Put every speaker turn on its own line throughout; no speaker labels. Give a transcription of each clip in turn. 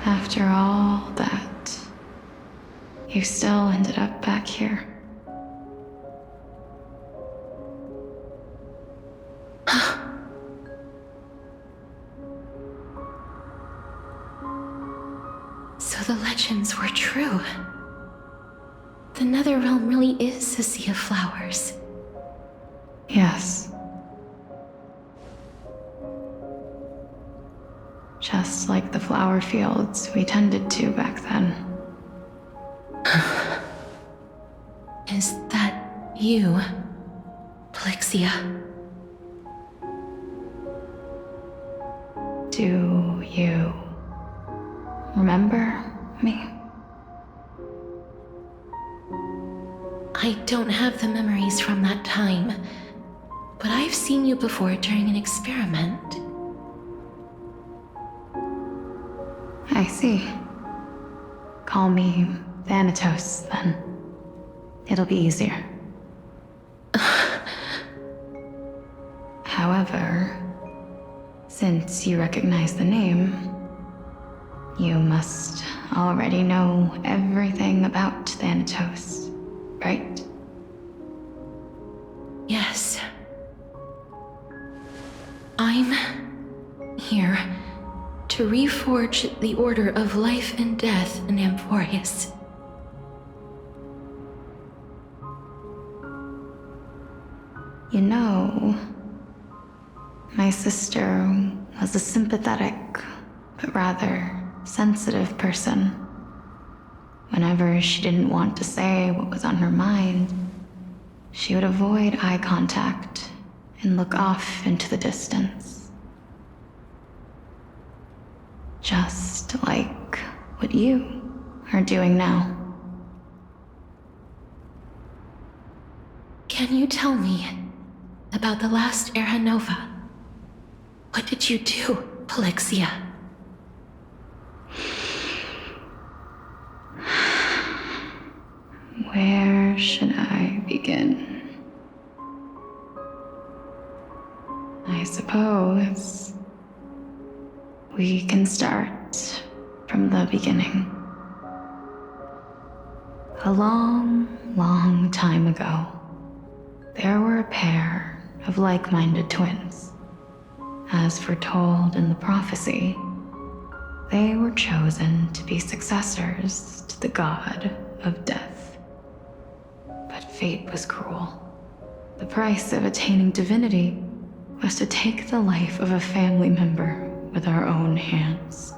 After all that, you still ended up back here.
So the legends were true. The Netherrealm really is a sea of flowers.
Yes. Just like the flower fields we tended to back then.
Is that you, Plexia?
Do you remember me?
I don't have the memories from that time, but I've seen you before during an experiment.
I see. Call me Thanatos, then. It'll be easier. However, since you recognize the name, you must already know everything about Thanatos, right?
Yes. I'm here to reforge the order of life and death in Amphorius.
You know, my sister was a sympathetic, but rather sensitive person. Whenever she didn't want to say what was on her mind, she would avoid eye contact and look off into the distance. Just like what you are doing now.
Can you tell me about the last Era Nova? What did you do, Plexia?
Where should I begin? I suppose we can start from the beginning. A long, long time ago, there were a pair of like-minded twins. As foretold in the prophecy, they were chosen to be successors to the god of death. But fate was cruel. The price of attaining divinity was to take the life of a family member with our own hands.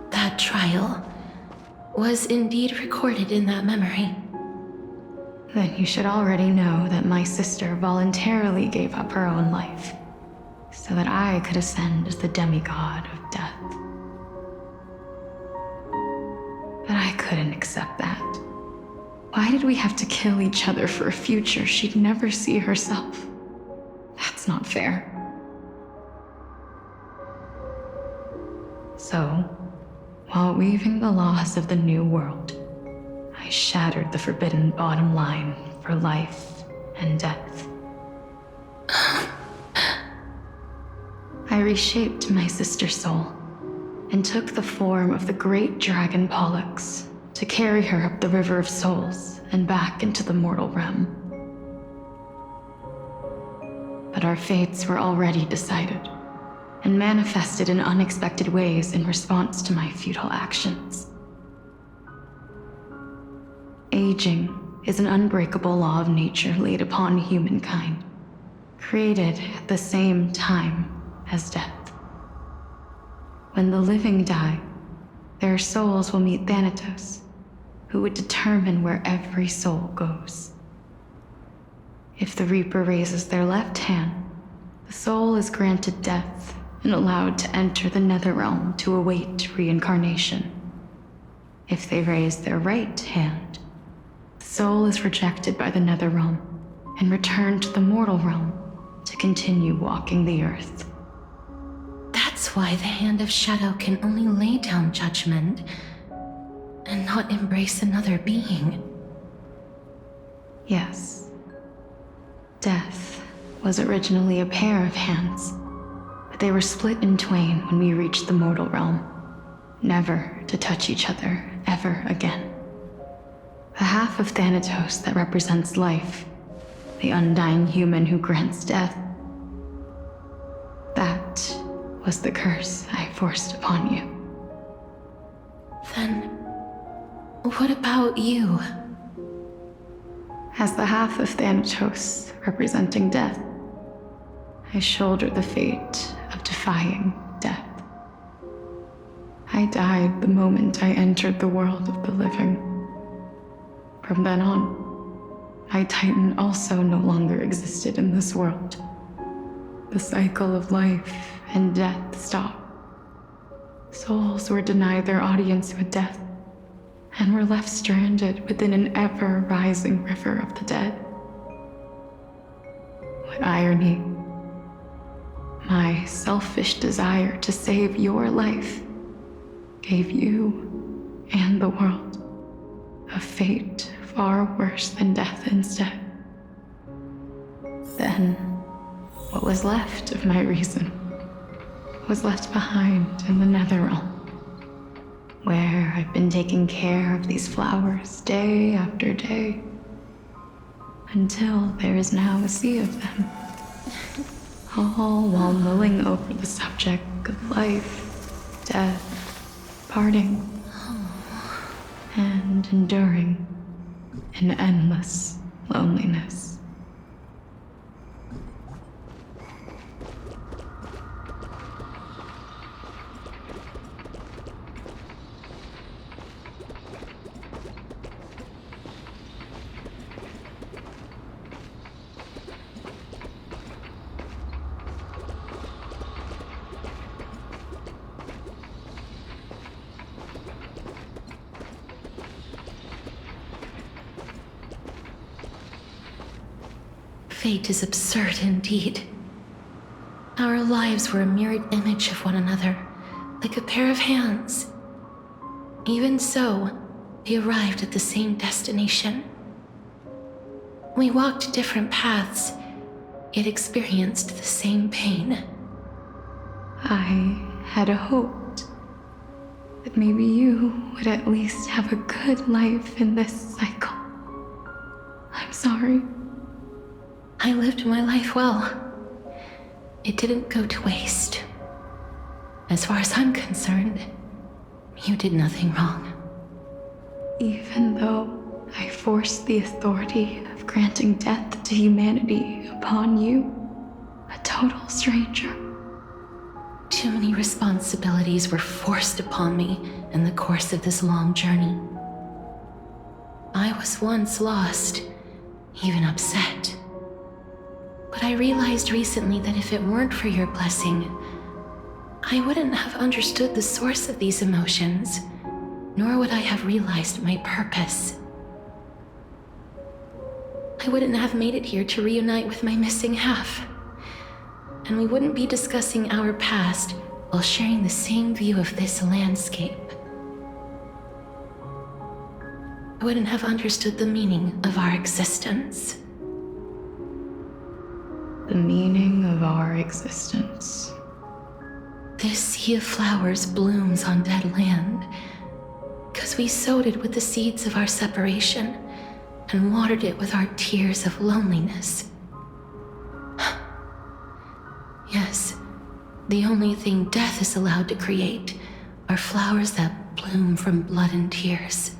That trial was indeed recorded in that memory.
Then you should already know that my sister voluntarily gave up her own life so that I could ascend as the demigod of death. But I couldn't accept that. Why did we have to kill each other for a future she'd never see herself? That's not fair. So, while weaving the laws of the new world, I shattered the forbidden bottom line for life and death. I reshaped my sister's soul and took the form of the great dragon Pollux to carry her up the River of Souls and back into the mortal realm. But our fates were already decided and manifested in unexpected ways in response to my futile actions. Aging is an unbreakable law of nature laid upon humankind, created at the same time as death. When the living die, their souls will meet Thanatos, who would determine where every soul goes. If the Reaper raises their left hand, the soul is granted death and allowed to enter the Netherrealm to await reincarnation. If they raise their right hand, the soul is rejected by the Netherrealm and returned to the mortal realm to continue walking the earth.
That's why the Hand of Shadow can only lay down judgment and not embrace another being.
Yes. Death was originally a pair of hands, but but they were split in twain when we reached the mortal realm, never to touch each other ever again. The half of Thanatos that represents life, the undying human who grants death, that was the curse I forced upon you.
Then, what about you?
As the half of Thanatos representing death, I shoulder the fate of defying death. I died the moment I entered the world of the living. From then on, my Titan also no longer existed in this world. The cycle of life and death stopped. Souls were denied their audience with death, and were left stranded within an ever-rising river of the dead. What irony. My selfish desire to save your life gave you and the world a fate far worse than death instead. Then, what was left of my reason was left behind in the Netherrealm, where I've been taking care of these flowers day after day, until there is now a sea of them, all while mulling over the subject of life, death, parting, and enduring an endless loneliness.
Fate is absurd indeed. Our lives were a mirrored image of one another, like a pair of hands. Even so, we arrived at the same destination. We walked different paths, yet experienced the same pain.
I had hoped that maybe you would at least have a good life in this cycle. I'm sorry.
I lived my life well. It didn't go to waste. As far as I'm concerned, you did nothing wrong.
Even though I forced the authority of granting death to humanity upon you, a total stranger.
Too many responsibilities were forced upon me in the course of this long journey. I was once lost, even upset. But I realized recently that if it weren't for your blessing, I wouldn't have understood the source of these emotions, nor would I have realized my purpose. I wouldn't have made it here to reunite with my missing half, and we wouldn't be discussing our past while sharing the same view of this landscape. I wouldn't have understood the meaning of our existence.
The meaning of our existence.
This sea of flowers blooms on dead land, because we sowed it with the seeds of our separation and watered it with our tears of loneliness. Yes, the only thing death is allowed to create are flowers that bloom from blood and tears.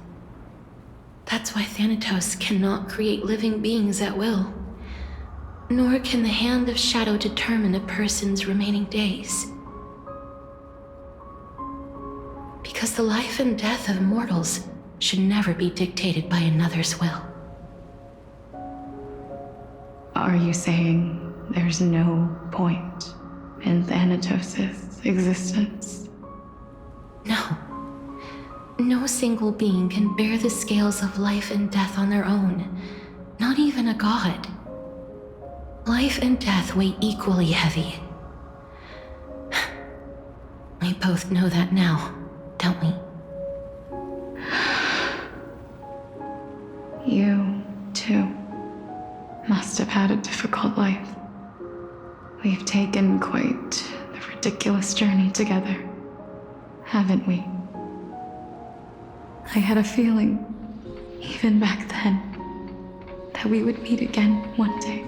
That's why Thanatos cannot create living beings at will. Nor can the hand of shadow determine a person's remaining days. Because the life and death of mortals should never be dictated by another's will.
Are you saying there's no point in Thanatos' existence?
No. No single being can bear the scales of life and death on their own, not even a god. Life and death weigh equally heavy. We both know that now, don't we?
You, too, must have had a difficult life. We've taken quite the ridiculous journey together, haven't we? I had a feeling, even back then, that we would meet again one day.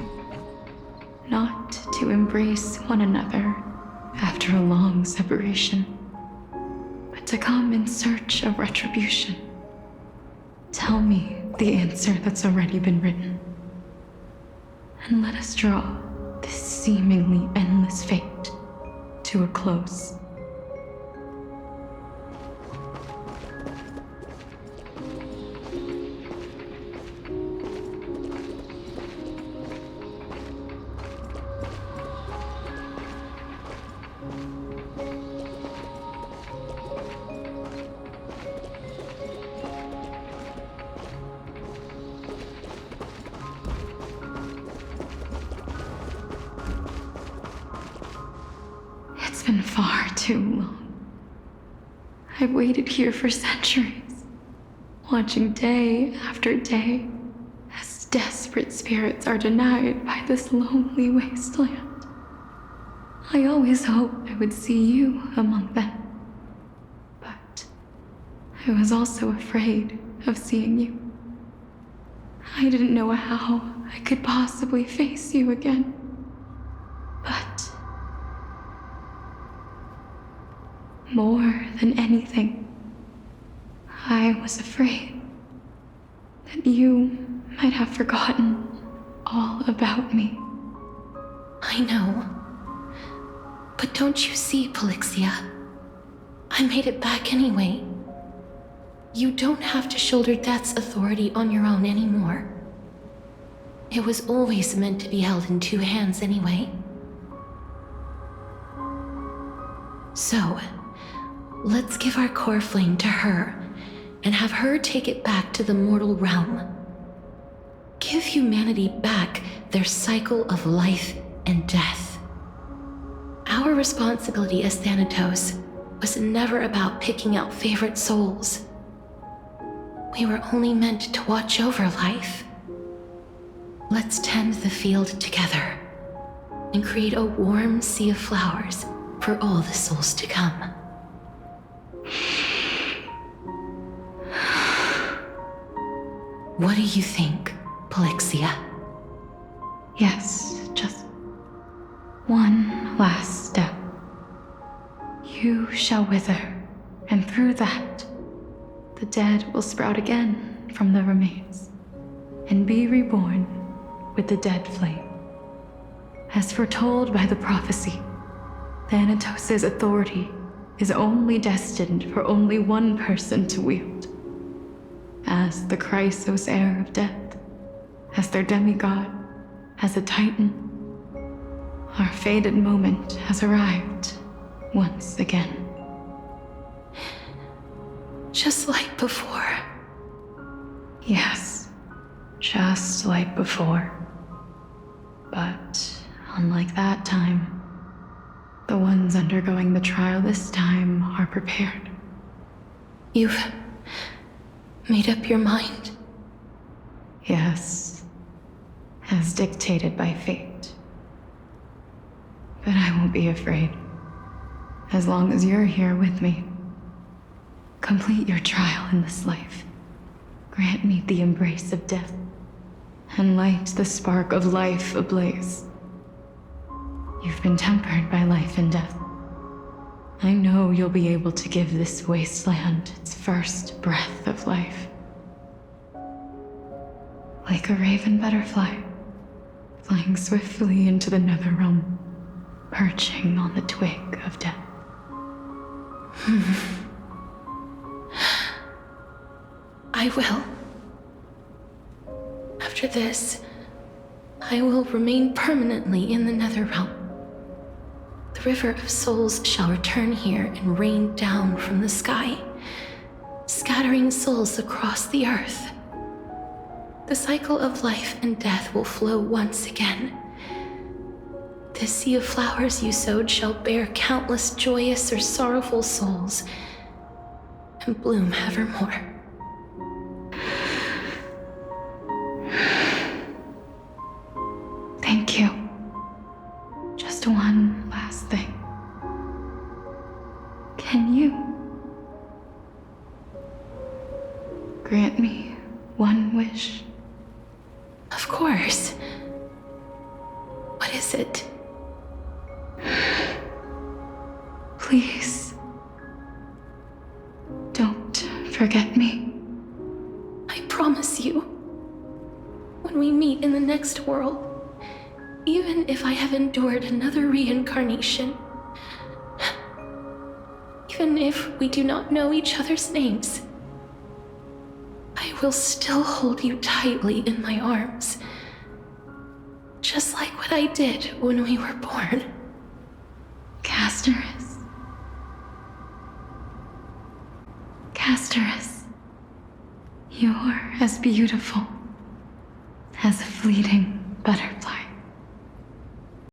Not to embrace one another after a long separation, but to come in search of retribution. Tell me the answer that's already been written, and let us draw this seemingly endless fate to a close. It's been far too long. I've waited here for centuries, watching day after day as desperate spirits are denied by this lonely wasteland. I always hoped I would see you among them, but I was also afraid of seeing you. I didn't know how I could possibly face you again, but more than anything, I was afraid that you might have forgotten all about me.
I know. But don't you see, Polixia? I made it back anyway. You don't have to shoulder death's authority on your own anymore. It was always meant to be held in two hands anyway. So, let's give our core flame to her and have her take it back to the mortal realm. Give humanity back their cycle of life and death. Our responsibility as Thanatos was never about picking out favorite souls. We were only meant to watch over life. Let's tend the field together and create a warm sea of flowers for all the souls to come. What do you think, Polixia?
Yes, just one last step. You shall wither, and through that, the dead will sprout again from the remains, and be reborn with the dead flame. As foretold by the prophecy, Thanatos' authority is only destined for only one person to wield. As the Chrysos heir of death, as their demigod, as a titan, our fated moment has arrived once again.
Just like before.
Yes, just like before. But unlike that time, the ones undergoing the trial this time are prepared.
You've made up your mind?
Yes, as dictated by fate. But I won't be afraid, as long as you're here with me. Complete your trial in this life. Grant me the embrace of death, and light the spark of life ablaze. You've been tempered by life and death. I know you'll be able to give this wasteland its first breath of life. Like a raven butterfly, flying swiftly into the netherrealm, perching on the twig of death.
I will. After this, I will remain permanently in the netherrealm. The river of souls shall return here and rain down from the sky, scattering souls across the earth. The cycle of life and death will flow once again. The sea of flowers you sowed shall bear countless joyous or sorrowful souls and bloom evermore.
Thank you. Just one last thing. Can you grant me one wish?
Of course. What is it?
Please, don't forget me.
I promise you, when we meet in the next world, even if I have endured another reincarnation, even if we do not know each other's names, I will still hold you tightly in my arms, just like what I did when we were born.
Castorice. Castorice, you're as beautiful as a fleeting butterfly.